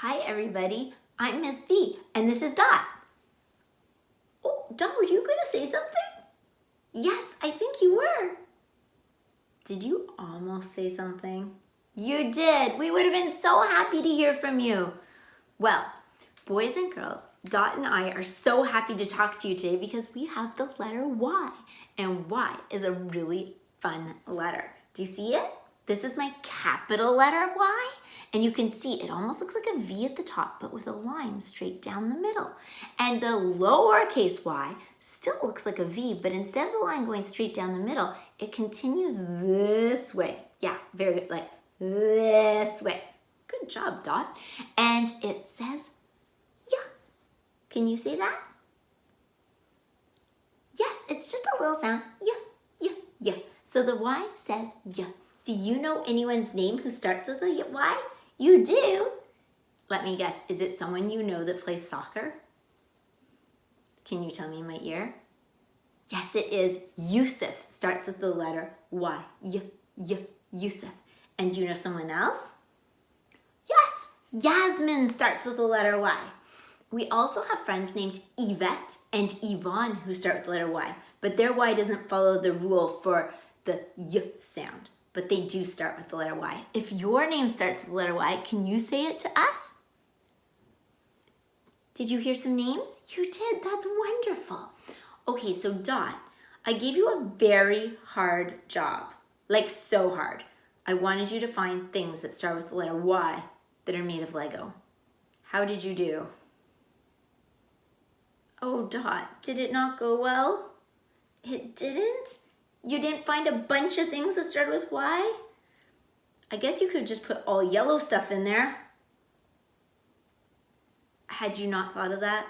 Hi everybody, I'm Miss V and this is Dot. Oh, Dot, were you going to say something? Yes, I think you were. Did you almost say something? You did. We would have been so happy to hear from you. Well, boys and girls, Dot and I are so happy to talk to you today because we have the letter Y. And Y is a really fun letter. Do you see it? This is my capital letter Y. And you can see it almost looks like a V at the top, but with a line straight down the middle. And the lowercase y still looks like a V, but instead of the line going straight down the middle, it continues this way. Yeah, very good, like this way. Good job, Dot. And it says, yeah. Can you say that? Yes, it's just a little sound. Yeah. So the Y says, yeah. Do you know anyone's name who starts with a Y? You do? Let me guess, is it someone you know that plays soccer? Can you tell me in my ear? Yes, it is. Yusuf starts with the letter Y. Yusuf. And do you know someone else? Yes, Yasmin starts with the letter Y. We also have friends named Yvette and Yvonne who start with the letter Y, but their Y doesn't follow the rule for the Y sound. But they do start with the letter Y. If your name starts with the letter Y, can you say it to us? Did you hear some names? You did, that's wonderful. Okay, so Dot, I gave you a very hard job, like so hard. I wanted you to find things that start with the letter Y that are made of Lego. How did you do? Oh, Dot, did it not go well? It didn't? You didn't find a bunch of things that started with Y? I guess you could just put all yellow stuff in there. Had you not thought of that?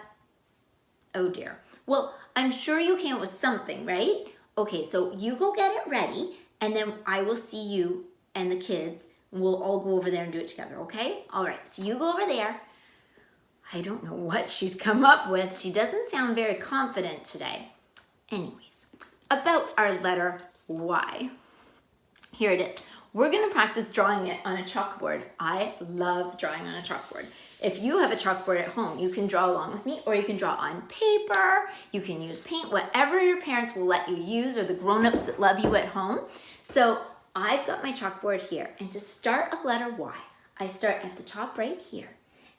Oh dear. Well, I'm sure you came up with something, right? Okay, so you go get it ready and then I will see you and the kids and we'll all go over there and do it together, okay? All right, so you go over there. I don't know what she's come up with. She doesn't sound very confident today. Anyways, about our letter Y. Here it is. We're gonna practice drawing it on a chalkboard. I love drawing on a chalkboard. If you have a chalkboard at home, you can draw along with me or you can draw on paper, you can use paint, whatever your parents will let you use or the grown-ups that love you at home. So I've got my chalkboard here and to start a letter Y, I start at the top right here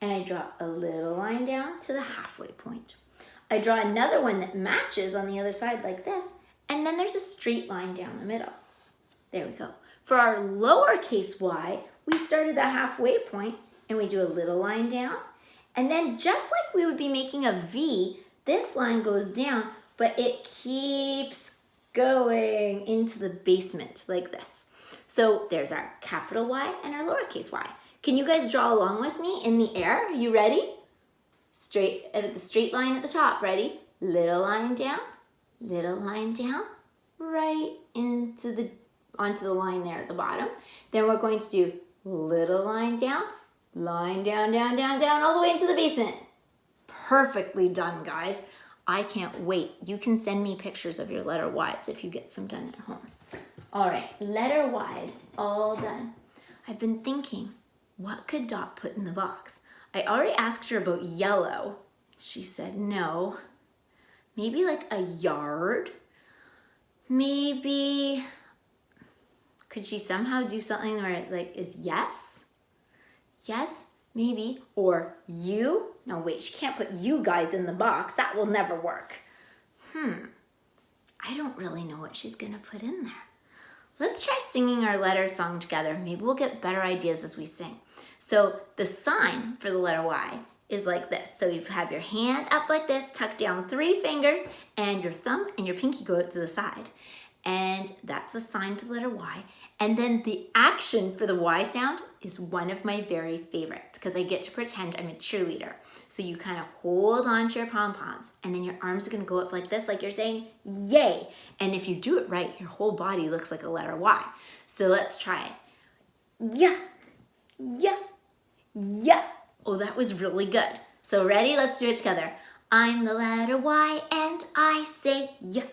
and I draw a little line down to the halfway point. I draw another one that matches on the other side like this, and then there's a straight line down the middle. There we go. For our lowercase y, we start at the halfway point and we do a little line down. And then just like we would be making a V, this line goes down, but it keeps going into the basement like this. So there's our capital Y and our lowercase y. Can you guys draw along with me in the air? Are you ready? Straight at the straight line at the top. Ready? Little line down, right onto the line there at the bottom. Then we're going to do little line down, down, all the way into the basement. Perfectly done, guys. I can't wait. You can send me pictures of your letter Y's if you get some done at home. All right, letter Y's all done. I've been thinking, what could Dot put in the box? I already asked her about yellow. She said no. Maybe like a yard? Maybe, could she somehow do something where it like is yes? Yes, maybe. Or you? No, wait, she can't put you guys in the box. That will never work. I don't really know what she's gonna put in there. Let's try singing our letter song together. Maybe we'll get better ideas as we sing. So the sign for the letter Y is like this. So you have your hand up like this, tuck down 3 fingers, and your thumb and your pinky go out to the side. And that's the sign for the letter Y. And then the action for the Y sound is one of my very favorites because I get to pretend I'm a cheerleader. So you kind of hold on to your pom-poms and then your arms are gonna go up like this, like you're saying, yay. And if you do it right, your whole body looks like a letter Y. So let's try it. Yeah. Oh, that was really good. So ready? Let's do it together. I'm the letter Y and I say yeah.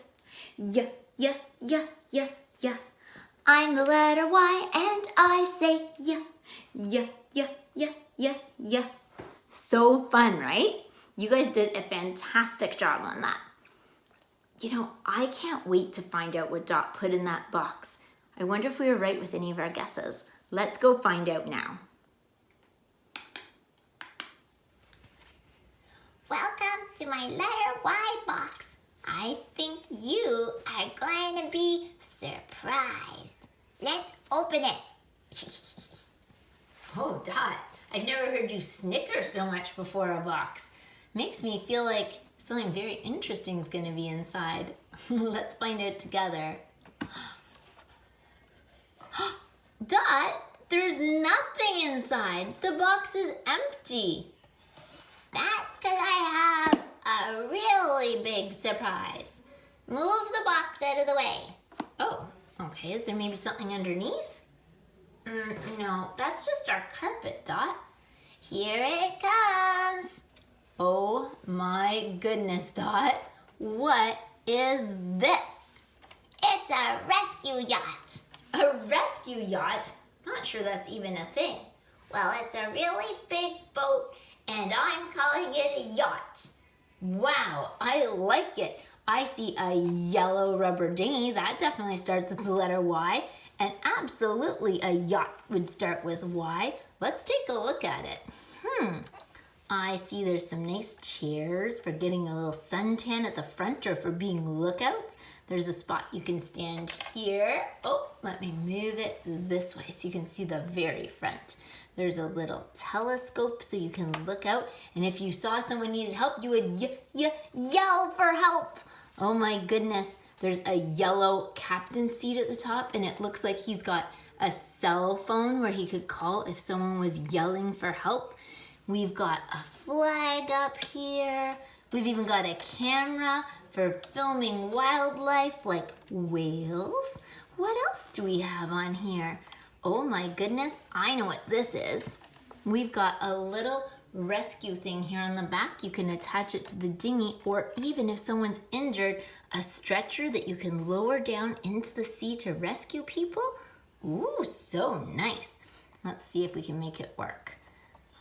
I'm the letter Y and I say yeah. So fun, right? You guys did a fantastic job on that. You know, I can't wait to find out what Dot put in that box. I wonder if we were right with any of our guesses. Let's go find out now. Welcome to my letter Y box. I think you are going to be surprised. Let's open it. Oh, Dot, I've never heard you snicker so much before a box. Makes me feel like something very interesting is going to be inside. Let's find out together. Dot, there's nothing inside. The box is empty. That's because I have a really big surprise. Move the box out of the way. Oh, okay. Is there maybe something underneath? No, that's just our carpet, Dot. Here it comes. Oh my goodness, Dot. What is this? It's a rescue yacht. A rescue yacht? Not sure that's even a thing. Well, it's a really big boat, and I'm calling it a yacht. Wow, I like it. I see a yellow rubber dinghy. That definitely starts with the letter Y. And absolutely a yacht would start with Y. Let's take a look at it. I see there's some nice chairs for getting a little suntan at the front or for being lookouts. There's a spot you can stand here. Oh, let me move it this way so you can see the very front. There's a little telescope so you can look out. And if you saw someone needed help, you would yell for help. Oh my goodness. There's a yellow captain seat at the top, and it looks like he's got a cell phone where he could call if someone was yelling for help. We've got a flag up here. We've even got a camera for filming wildlife like whales. What else do we have on here? Oh my goodness, I know what this is. We've got a little rescue thing here on the back. You can attach it to the dinghy, or even if someone's injured, a stretcher that you can lower down into the sea to rescue people. Ooh, so nice. Let's see if we can make it work.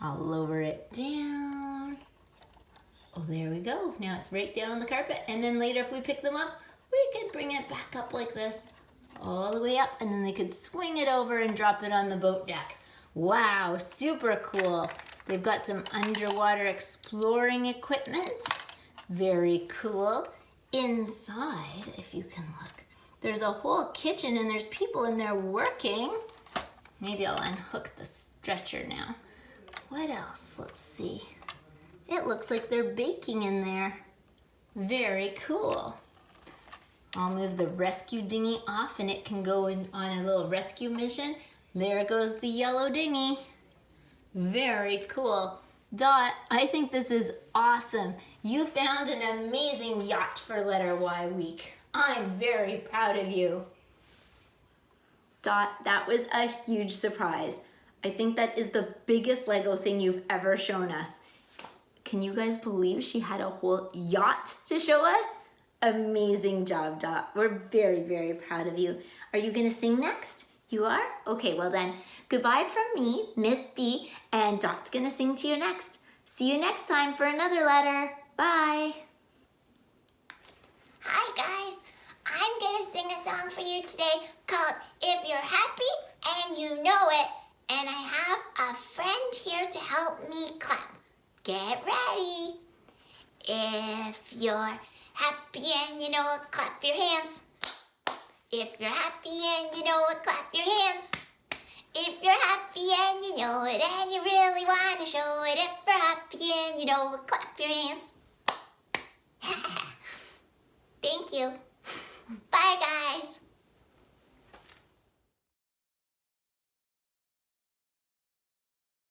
I'll lower it down. Oh, there we go. Now it's right down on the carpet. And then later if we pick them up, we can bring it back up like this, all the way up, and then they could swing it over and drop it on the boat deck. Wow, super cool. They've got some underwater exploring equipment. Very cool. Inside, if you can look, there's a whole kitchen and there's people in there working. Maybe I'll unhook the stretcher now. What else? Let's see. It looks like they're baking in there. Very cool. I'll move the rescue dinghy off and it can go in on a little rescue mission. There goes the yellow dinghy. Very cool. Dot, I think this is awesome. You found an amazing yacht for letter Y week. I'm very proud of you. Dot, that was a huge surprise. I think that is the biggest Lego thing you've ever shown us. Can you guys believe she had a whole yacht to show us? Amazing job, Dot. We're very, very proud of you. Are you gonna sing next? You are? Okay, well then, goodbye from me, Miss B, and Dot's gonna sing to you next. See you next time for another letter. Bye. Hi guys, I'm gonna sing a song for you today called If You're Happy and You Know It, and I have a friend here to help me clap. Get ready. If you're happy and you know it, clap your hands. If you're happy and you know it, clap your hands. If you're happy and you know it and you really want to show it, if you're happy and you know it, clap your hands. Thank you. Bye, guys.